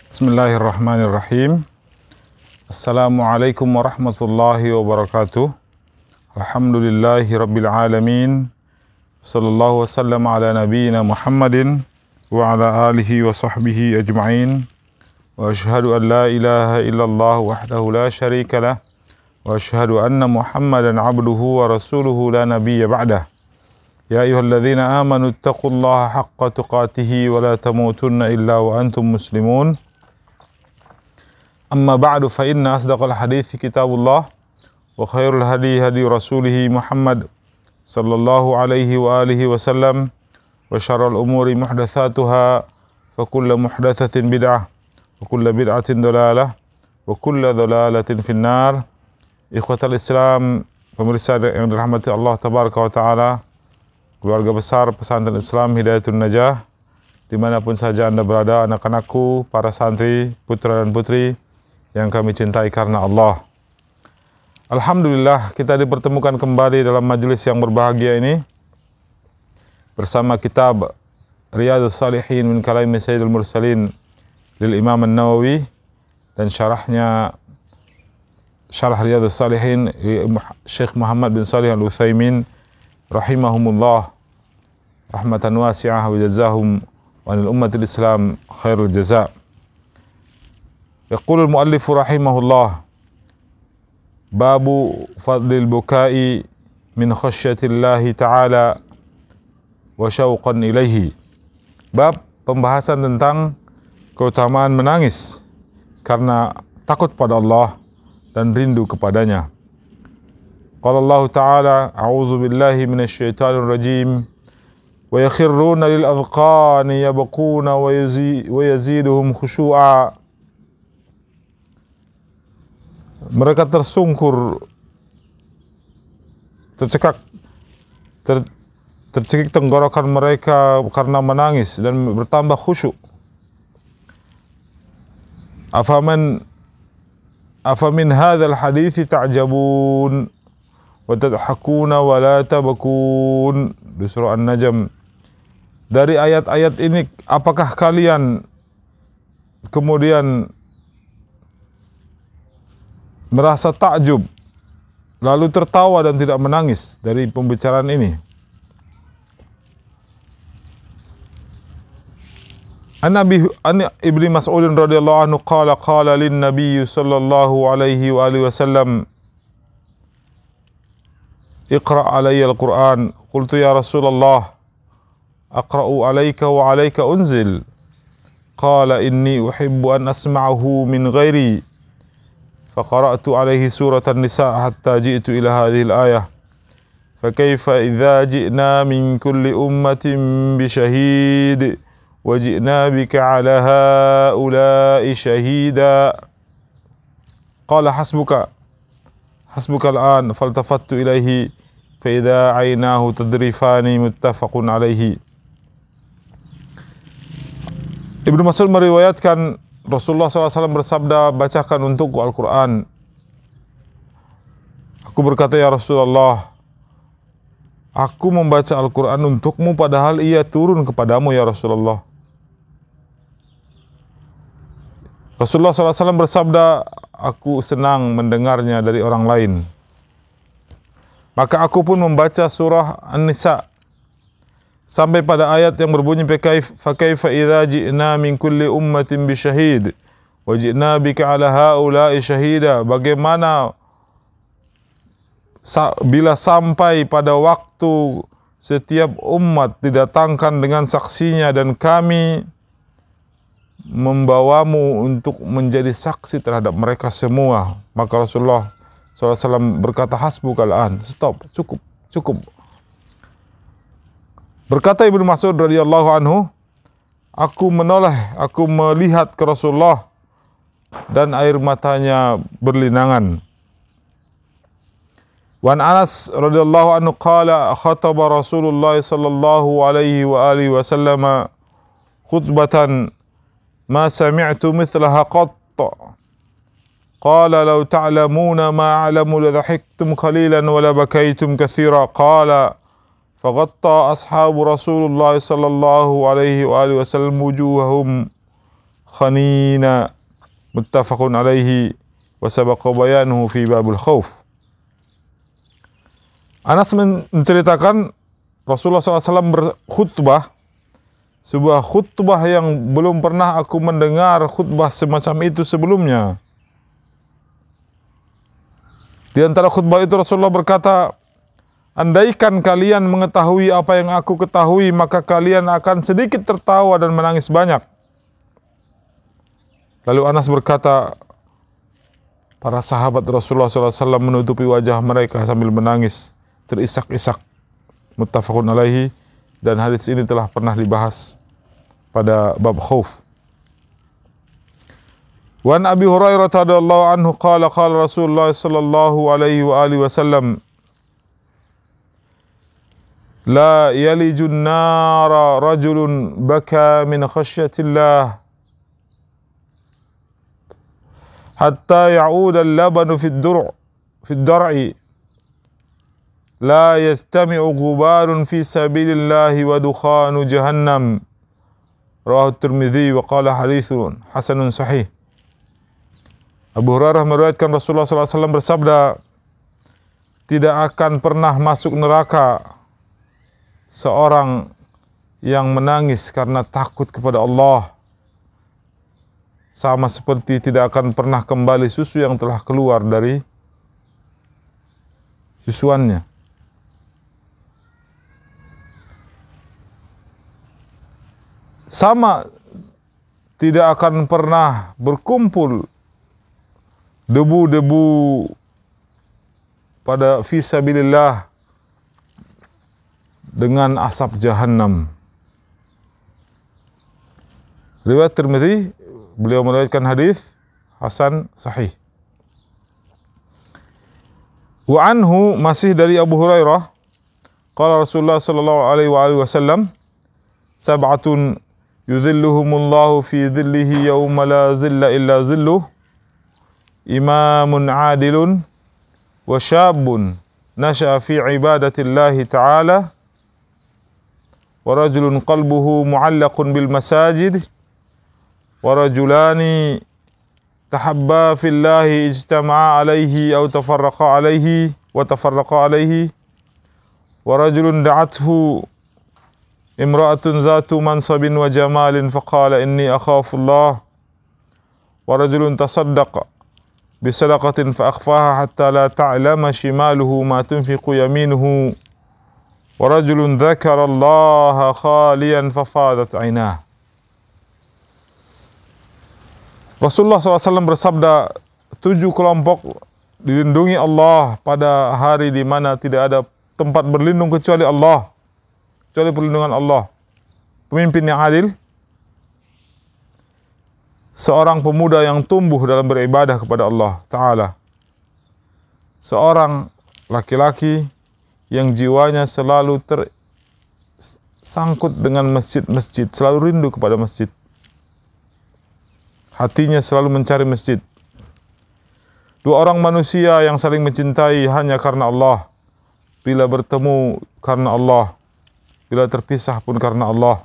Bismillahirrahmanirrahim. Assalamualaikum warahmatullahi wabarakatuh. Alhamdulillahi rabbil alamin. Sallallahu wasallam ala nabiyyina Muhammadin wa ala alihi wa sahbihi ajma'in. Wa ashhadu an la ilaha illallah wahdahu la syarika lah. Wa ashhadu anna Muhammadan abduhu wa rasuluhu la nabiyya ba'dah. Ya ayyuhalladzina amanu ittaqullaha haqqa tuqatih wa la tamutunna illa wa antum muslimun. Amma ba'du fa inna asdaqal hadithi kitabullah wa khairul hadi hadi rasulih Muhammad sallallahu alaihi wa alihi wasallam wa syarrul umuri muhdatsatuha fa kullu muhdatsatin bid'ah wa kullu bid'atin dalalah wa kullu dalalatin finnar. Ikhwatal Islam, pemirsa yang dirahmati Allah tabaraka wa taala, keluarga besar Pesantren Islam Hidayatun Najah, dimanapun saja Anda berada, anak-anakku, para santri, putra dan putri yang kami cintai karena Allah. Alhamdulillah, kita dipertemukan kembali dalam majelis yang berbahagia ini bersama kitab Riyadhus Shalihin min Kalami Sayyidil Mursalin lil Imam An-Nawawi dan syarah Riyadhus Shalihin Syekh Muhammad bin Shalih Al-Utsaimin rahimahumullah rahmatan wasi'ah wa jazahum wa lil ummatil Islam khairul jaza. Yaqulul muallif rahimahullah, babu fadlil bukai min khasyatillahi ta'ala wa syauqan ilaihi. Bab pembahasan tentang keutamaan menangis karena takut pada Allah dan rindu kepadanya. Qala Allah Ta'ala, a'udzu billahi minasyaitonir rajim, wa yakhruna lil adqani yabquna wa yaziduhum khushu'a. Mereka tersungkur, tercekik tenggorokan mereka karena menangis dan bertambah khusyuk. Afamin hadzal hadithi ta'jabun wa tadhakuna wa la tabkun. Di surah An-Najm. Dari ayat-ayat ini, apakah kalian kemudian merasa takjub lalu tertawa dan tidak menangis dari pembicaraan ini? An Ibnu Mas'ud radhiyallahu anhu qala lin nabiy sallallahu alaihi wa alihi wasallam, iqra alayya al-Qur'an. Qultu ya Rasulullah, aqra'u alayka wa alayka unzil. Qala inni uhibbu an asma'ahu min ghairi. فقرأت عليه سورة النساء حتى جئت إلى هذه الآية فكيف إذا جئنا من كل أمة بشهيد وجئنا بك على هؤلاء شهيدا. قال حسبك الآن. فالتفت إليه فإذا عيناه تذرفان. متفق عليه. Ibnu Mas'ud meriwayatkan Rasulullah SAW bersabda, bacakan untukku Al-Quran. Aku berkata, ya Rasulullah, aku membaca Al-Quran untukmu padahal ia turun kepadamu ya Rasulullah. Rasulullah SAW bersabda, aku senang mendengarnya dari orang lain. Maka aku pun membaca surah An-Nisa sampai pada ayat yang berbunyi fakaifa idza ji'na min kulli ummatin bisyahid wa ji'na bika 'ala haula'i syahida. Bagaimana bila sampai pada waktu setiap umat didatangkan dengan saksinya dan kami membawamu untuk menjadi saksi terhadap mereka semua. Maka Rasulullah SAW berkata, hasbukal an, stop, cukup. Berkata Ibnu Mas'ud radhiyallahu anhu, aku melihat ke Rasulullah dan air matanya berlinangan. Wan Anas radhiyallahu anhu qala khataba Rasulullah sallallahu alaihi wa alihi wasallam khutbatan ma sami'tu mithlaha qatt. Qala law ta'lamuna ma a'lamu la dhahiktum qalilan wa la bakaytum katsira. Qala فغطى أصحاب رسول الله صلى الله عليه وآله وسلم وجوههم khanina, muttafaqun alaihi wa sabaqa bayanuhu fi babul khauf. Anas menceritakan Rasulullah SAW berkhutbah, sebuah khutbah yang belum pernah aku mendengar khutbah semacam itu sebelumnya. Di antara khutbah itu Rasulullah berkata, andaikan kalian mengetahui apa yang aku ketahui, maka kalian akan sedikit tertawa dan menangis banyak. Lalu Anas berkata, para sahabat Rasulullah SAW menutupi wajah mereka sambil menangis, terisak-isak. Muttafaqun alaihi, dan hadis ini telah pernah dibahas pada bab khauf. Wa an Abi Hurairah radhiyallahu anhu qala qala Rasulullah sallallahu alaihi wa alihi wasallam, la yalijun nara rajulun baka min khasyatillah hatta ya'uda al-labanu fi ad-dar'i la yastami'u ghubarun fi sabilillahi wa dukhanu jahannam. Rawahu Tirmidzi wa qala haditsun hasanun sahih. Abu Hurairah meriwayatkan Rasulullah SAW bersabda, tidak akan pernah masuk neraka seorang yang menangis karena takut kepada Allah, sama seperti tidak akan pernah kembali susu yang telah keluar dari susuannya. Sama tidak akan pernah berkumpul debu-debu pada fisabilillah dengan asap jahannam. Riwayat Tirmidzi, beliau meriwayatkan hadis hasan sahih. Wa anhu, masih dari Abu Hurairah, qala Rasulullah sallallahu alaihi wasallam, sab'atun yuzilluhumullahu fi dhillihi yawma la zilla illa zilluh, imamun adilun wa syabun nasha'a fi ibadatillahi ta'ala wa rajulun qalbuhu mu'allaqun bil masajid wa rajulani tahabba fillahi ijtama'a alaihi aw tafarraqa alaihi wa tafarraqa alaihi wa rajulun da'athu imra'atun zatu mansabin wa jamalin faqala inni akhafullah wa rajulun tasaddaqa bisadaqatin fa akhfaha hatta la ta'lama shimaluhu ma tunfiqu yaminuhu wa rajulun dzakara Allah khaliyan fa fadat 'ainah. Rasulullah SAW bersabda, 7 kelompok dilindungi Allah pada hari di mana tidak ada tempat berlindung kecuali Allah, kecuali perlindungan Allah. Pemimpin yang adil, seorang pemuda yang tumbuh dalam beribadah kepada Allah Ta'ala, seorang laki-laki yang jiwanya selalu tersangkut dengan masjid-masjid, selalu rindu kepada masjid, hatinya selalu mencari masjid. 2 orang manusia yang saling mencintai hanya karena Allah, bila bertemu karena Allah, bila terpisah pun karena Allah.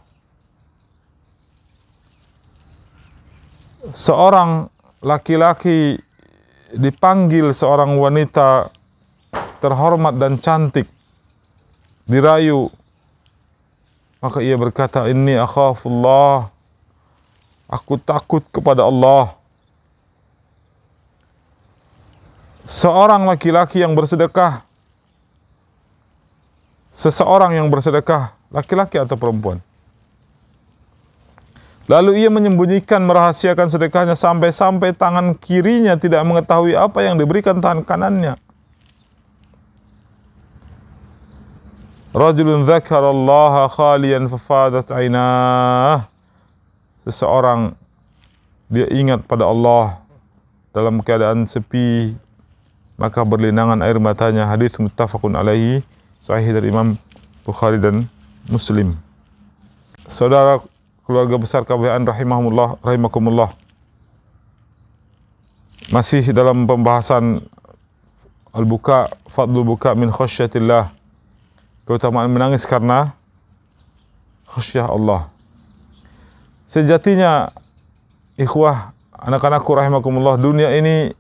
Seorang laki-laki dipanggil seorang wanita terhormat dan cantik, dirayu, maka ia berkata, inni akhafullah, aku takut kepada Allah. Seorang laki-laki yang bersedekah, seseorang yang bersedekah, laki-laki atau perempuan, lalu ia menyembunyikan, merahasiakan sedekahnya sampai-sampai tangan kirinya tidak mengetahui apa yang diberikan tangan kanannya. Rajulun dzakarallaha khaliyan fafadat 'ainah. Seseorang dia ingat pada Allah dalam keadaan sepi, maka berlinangan air matanya. Hadis muttafaqun alaihi, sahih dari Imam Bukhari dan Muslim. Saudara keluarga besar KBN rahimakumullah, masih dalam pembahasan al-buka, fadlul buka min khasyatillah, keutamaan menangis karena khasyah Allah. Sejatinya ikhwah, anak-anakku rahimakumullah, dunia ini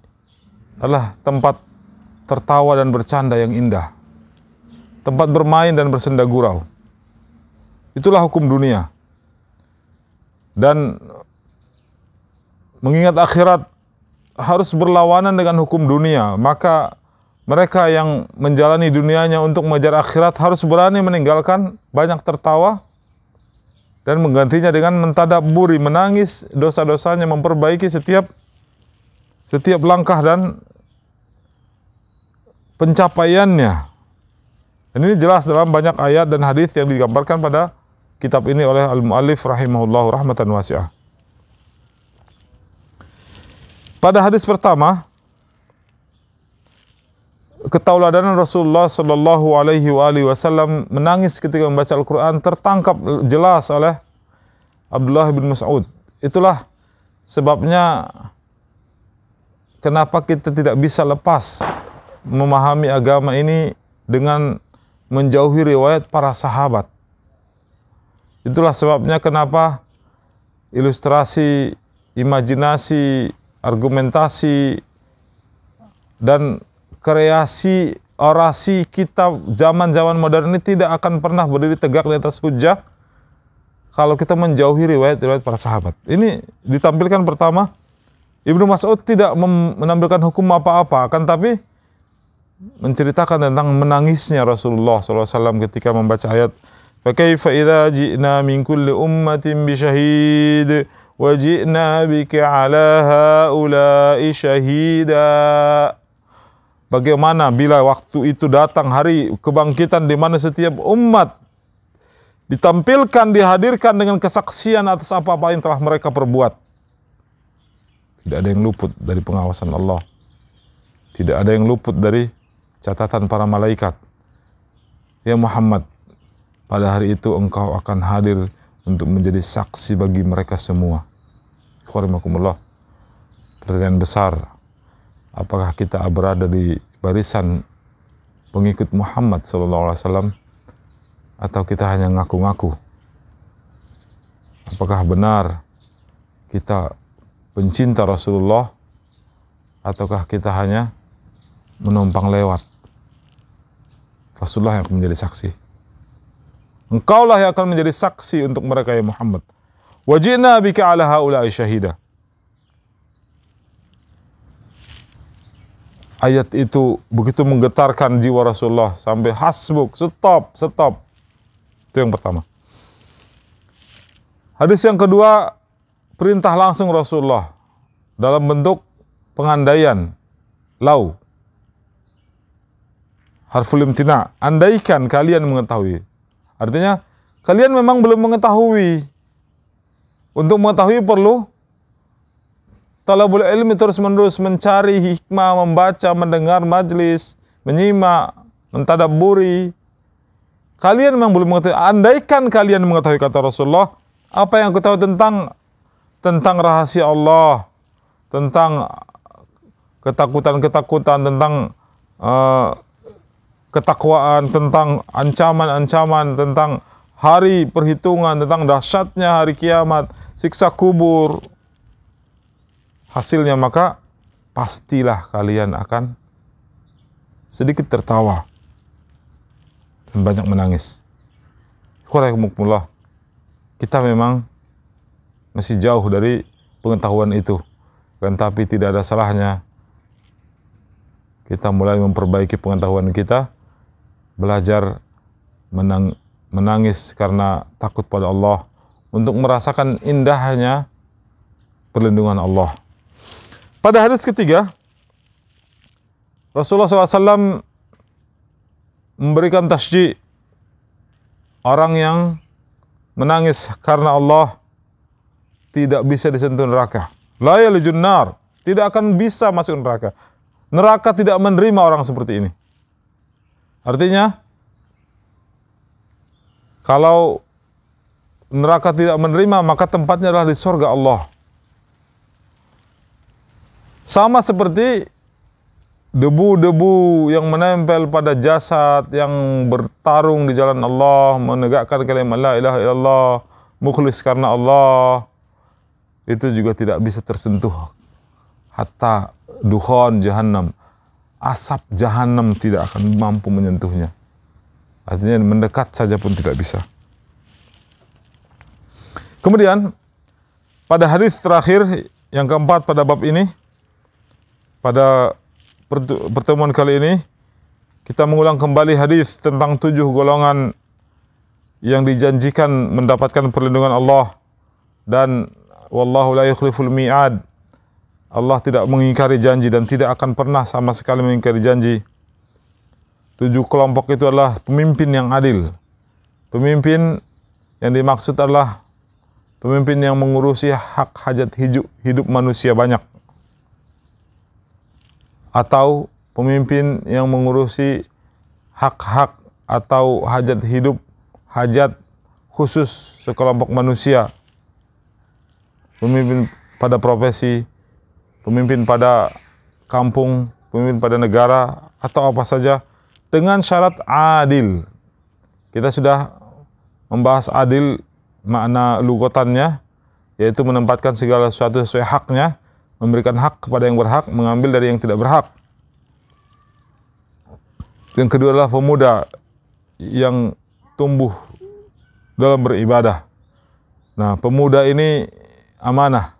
adalah tempat tertawa dan bercanda yang indah. Tempat bermain dan bersenda gurau. Itulah hukum dunia. Dan mengingat akhirat harus berlawanan dengan hukum dunia, maka mereka yang menjalani dunianya untuk mengejar akhirat harus berani meninggalkan banyak tertawa dan menggantinya dengan mentadabburi, menangis dosa-dosanya, memperbaiki setiap langkah dan pencapaiannya. Dan ini jelas dalam banyak ayat dan hadis yang digambarkan pada kitab ini oleh al-muallif rahimahullah rahmatan wasi'ah. Pada hadis pertama, ketauladanan Rasulullah sallallahu alaihi wasallam menangis ketika membaca Al-Quran tertangkap jelas oleh Abdullah bin Mas'ud. Itulah sebabnya kenapa kita tidak bisa lepas memahami agama ini dengan menjauhi riwayat para sahabat. Itulah sebabnya kenapa ilustrasi, imajinasi, argumentasi, dan kreasi orasi kita zaman-zaman modern ini tidak akan pernah berdiri tegak di atas hujjah kalau kita menjauhi riwayat-riwayat para sahabat. Ini ditampilkan pertama, Ibnu Mas'ud tidak menampilkan hukum apa-apa, akan tapi menceritakan tentang menangisnya Rasulullah SAW ketika membaca ayat فَكَيْفَ إِذَا جِئْنَا مِنْ كُلِّ أُمَّةٍ بِشَهِيدٍ وَجِئْنَا بِكَ عَلَى هَؤُلَاءِ شَهِيدًا. Bagaimana bila waktu itu datang hari kebangkitan di mana setiap umat ditampilkan, dihadirkan dengan kesaksian atas apa-apa yang telah mereka perbuat. Tidak ada yang luput dari pengawasan Allah. Tidak ada yang luput dari catatan para malaikat. Ya Muhammad, pada hari itu engkau akan hadir untuk menjadi saksi bagi mereka semua. Khairumakumullah. Pertanyaan besar, apakah kita berada di barisan pengikut Muhammad SAW atau kita hanya ngaku-ngaku? Apakah benar kita pencinta Rasulullah ataukah kita hanya menumpang lewat? Rasulullah yang akan menjadi saksi. Engkaulah yang akan menjadi saksi untuk mereka ya Muhammad. Wajina bika ala haula'i syahida. Ayat itu begitu menggetarkan jiwa Rasulullah sampai hasbuk, stop. Itu yang pertama. Hadis yang kedua, perintah langsung Rasulullah dalam bentuk pengandaian, lau. Harful imtina, andaikan kalian mengetahui. Artinya, kalian memang belum mengetahui. Untuk mengetahui perlu talabul ilmi, terus-menerus mencari hikmah, membaca, mendengar majlis, menyimak, mentadabburi. Kalian memang belum mengetahui. Andaikan kalian mengetahui, kata Rasulullah, apa yang aku tahu tentang rahasia Allah, tentang ketakutan-ketakutan, tentang ketakwaan, tentang ancaman-ancaman, tentang hari perhitungan, tentang dahsyatnya hari kiamat, siksa kubur. Hasilnya maka pastilah kalian akan sedikit tertawa dan banyak menangis. Quraikumullah. Kita memang masih jauh dari pengetahuan itu. Kan tapi tidak ada salahnya kita mulai memperbaiki pengetahuan kita, belajar menangis karena takut pada Allah, untuk merasakan indahnya perlindungan Allah. Pada hadis ketiga, Rasulullah SAW memberikan tasji' orang yang menangis karena Allah tidak bisa disentuh neraka. La yalijun nar, tidak akan bisa masuk neraka. Neraka tidak menerima orang seperti ini. Artinya, kalau neraka tidak menerima, maka tempatnya adalah di surga Allah. Sama seperti debu-debu yang menempel pada jasad yang bertarung di jalan Allah, menegakkan kalimat la ilaha illallah, mukhlis karena Allah. itu juga tidak bisa tersentuh. Hatta dukhon jahannam, asap jahannam tidak akan mampu menyentuhnya. Artinya mendekat saja pun tidak bisa. Kemudian pada hadis terakhir yang keempat pada bab ini, pada pertemuan kali ini kita mengulang kembali hadis tentang 7 golongan yang dijanjikan mendapatkan perlindungan Allah, dan wallahu la yukhliful mi'ad. Allah tidak mengingkari janji dan tidak akan pernah sama sekali mengingkari janji. 7 kelompok itu adalah pemimpin yang adil. Pemimpin yang dimaksud adalah pemimpin yang mengurusi hak hajat hidup manusia banyak, atau pemimpin yang mengurusi hak-hak atau hajat khusus sekelompok manusia. Pemimpin pada profesi, pemimpin pada kampung, pemimpin pada negara, atau apa saja, dengan syarat adil. Kita sudah membahas adil, makna lugatannya, yaitu menempatkan segala sesuatu sesuai haknya, memberikan hak kepada yang berhak, mengambil dari yang tidak berhak. Yang kedua adalah pemuda yang tumbuh dalam beribadah. Nah, pemuda ini amanah.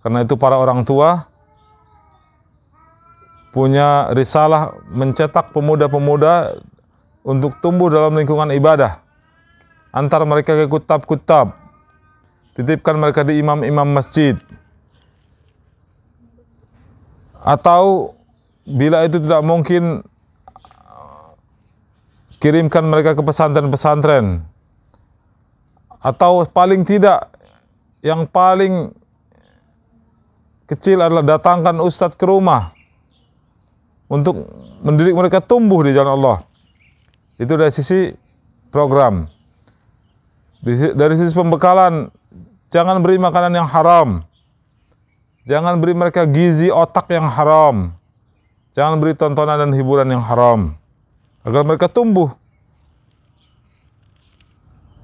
Karena itu para orang tua punya risalah mencetak pemuda-pemuda untuk tumbuh dalam lingkungan ibadah. Antar mereka ke kutab-kutab, titipkan mereka di imam-imam masjid. Atau bila itu tidak mungkin, kirimkan mereka ke pesantren-pesantren. Atau paling tidak, yang paling kecil adalah datangkan ustadz ke rumah untuk mendidik mereka tumbuh di jalan Allah. Itu dari sisi program. Dari sisi pembekalan, jangan beri makanan yang haram. Jangan beri mereka gizi otak yang haram. Jangan beri tontonan dan hiburan yang haram, agar mereka tumbuh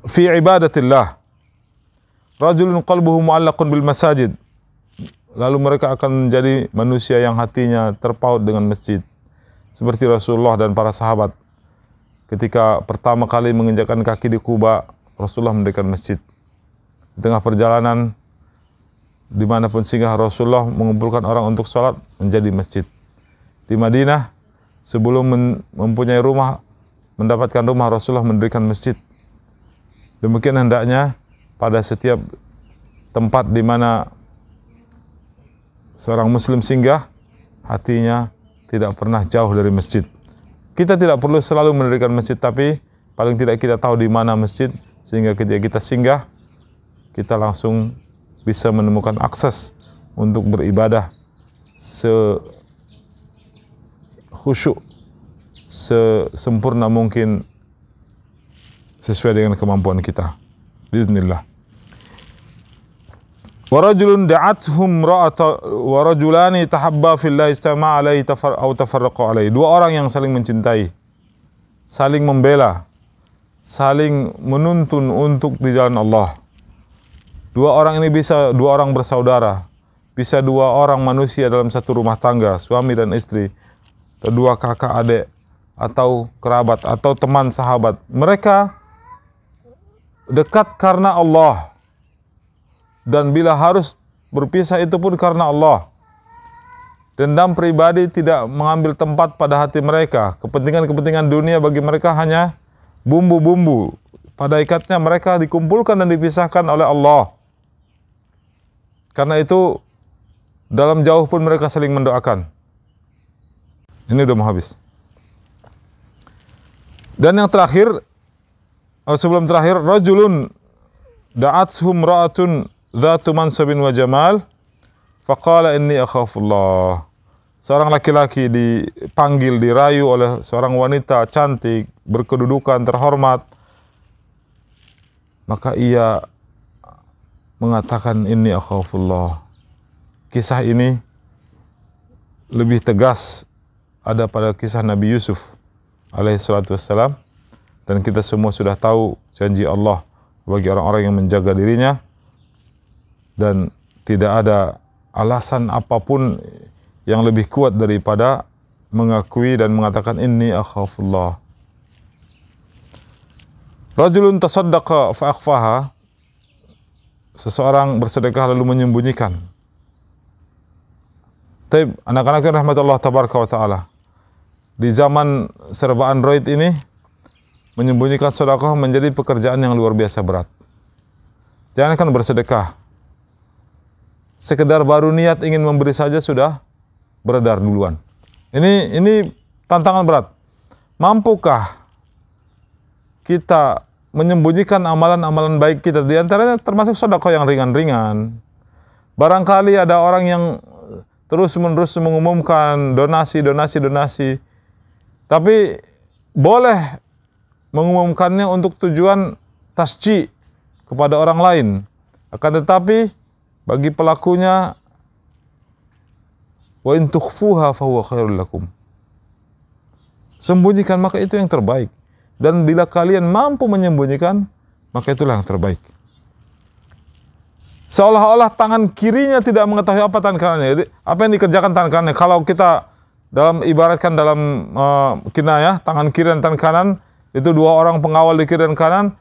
fi ibadatillah. Rajulun qalbuhu mu'allaqun bil masajid. Lalu mereka akan menjadi manusia yang hatinya terpaut dengan masjid. Seperti Rasulullah dan para sahabat. Ketika pertama kali menginjakkan kaki di Quba, Rasulullah mendirikan masjid. Di tengah perjalanan, dimanapun singgah, Rasulullah mengumpulkan orang untuk sholat, menjadi masjid. Di Madinah, sebelum mempunyai rumah, mendapatkan rumah, Rasulullah mendirikan masjid. Demikian hendaknya pada setiap tempat di mana seorang muslim singgah, hatinya tidak pernah jauh dari masjid. Kita tidak perlu selalu mendirikan masjid, tapi paling tidak kita tahu di mana masjid, sehingga ketika kita singgah, kita langsung bisa menemukan akses untuk beribadah khusyuk, sesempurna mungkin, sesuai dengan kemampuan kita. Bismillah. Wa rajulun da'athum ra'ata wa rajulani tahabba fillah istama'a alaihi atau tafarraqa alaihi. 2 orang yang saling mencintai, saling membela, saling menuntun untuk di jalan Allah. 2 orang ini bisa 2 orang bersaudara, bisa 2 orang manusia dalam satu rumah tangga, suami dan istri, atau 2 kakak adik, atau kerabat, atau teman sahabat. Mereka dekat karena Allah, dan bila harus berpisah itu pun karena Allah. Dendam pribadi tidak mengambil tempat pada hati mereka. Kepentingan-kepentingan dunia bagi mereka hanya bumbu-bumbu. Pada ikatnya mereka dikumpulkan dan dipisahkan oleh Allah. Karena itu dalam jauh pun mereka saling mendoakan. Ini udah mau habis. Dan yang terakhir, sebelum terakhir, rajulun da'athum ra'atun dhatu mansabin wa jamal faqala inni akhafullah. Seorang laki-laki dipanggil, dirayu oleh seorang wanita cantik, berkedudukan, terhormat. Maka ia mengatakan inni akhafullah. Kisah ini lebih tegas ada pada kisah Nabi Yusuf alaihi salatu wassalam, dan kita semua sudah tahu janji Allah bagi orang-orang yang menjaga dirinya dan tidak ada alasan apapun yang lebih kuat daripada mengakui dan mengatakan inni akhafullah. Rajulun tasaddaqa fa akhfaha, seseorang bersedekah lalu menyembunyikan. Taib, anak-anak yang rahmatullah tabaraka wa ta'ala, di zaman serba Android ini, menyembunyikan sedekah menjadi pekerjaan yang luar biasa berat. Jangankan bersedekah, sekedar baru niat ingin memberi saja sudah beredar duluan. Ini tantangan berat. Mampukah kita menyembunyikan amalan-amalan baik kita? Di antaranya termasuk sedekah yang ringan-ringan. Barangkali ada orang yang terus-menerus mengumumkan donasi. Tapi boleh mengumumkannya untuk tujuan tasji kepada orang lain. Akan tetapi bagi pelakunya, wa in tukhfuha fahuwa khairul lakum. Sembunyikan, maka itu yang terbaik. Dan bila kalian mampu menyembunyikan, maka itulah yang terbaik. Seolah-olah tangan kirinya tidak mengetahui apa tangan kanannya. Apa yang dikerjakan tangan kanannya. Kalau kita ibaratkan dalam kinayah, tangan kiri dan tangan kanan, itu dua orang pengawal di kiri dan kanan.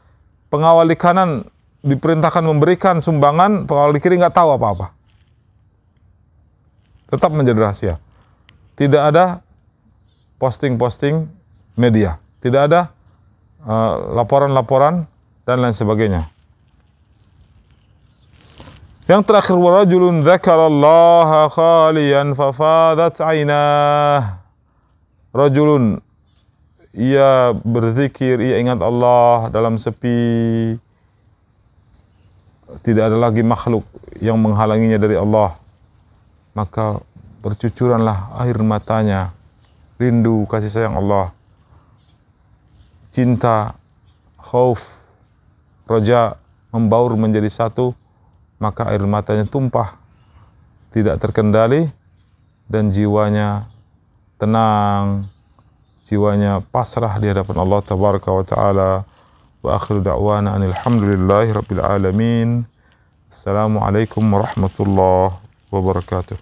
Pengawal di kanan diperintahkan memberikan sumbangan, pengawal di kiri nggak tahu apa-apa. Tetap menjadi rahasia. Tidak ada posting-posting media. Tidak ada laporan-laporan dan lain sebagainya. Yang terakhir, warajulun dzakarallaha khaliyan fafadat 'ainah. Rajulun, ia berzikir, ia ingat Allah dalam sepi. Tidak ada lagi makhluk yang menghalanginya dari Allah. Maka bercucuranlah air matanya. Rindu kasih sayang Allah. Cinta, khauf, raja membaur menjadi satu, maka air matanya tumpah, tidak terkendali, dan jiwanya tenang, jiwanya pasrah di hadapan Allah tabaraka wa ta'ala. Wa akhiru da'wana alhamdulillahi rabbil alamin. Assalamualaikum warahmatullahi wabarakatuh.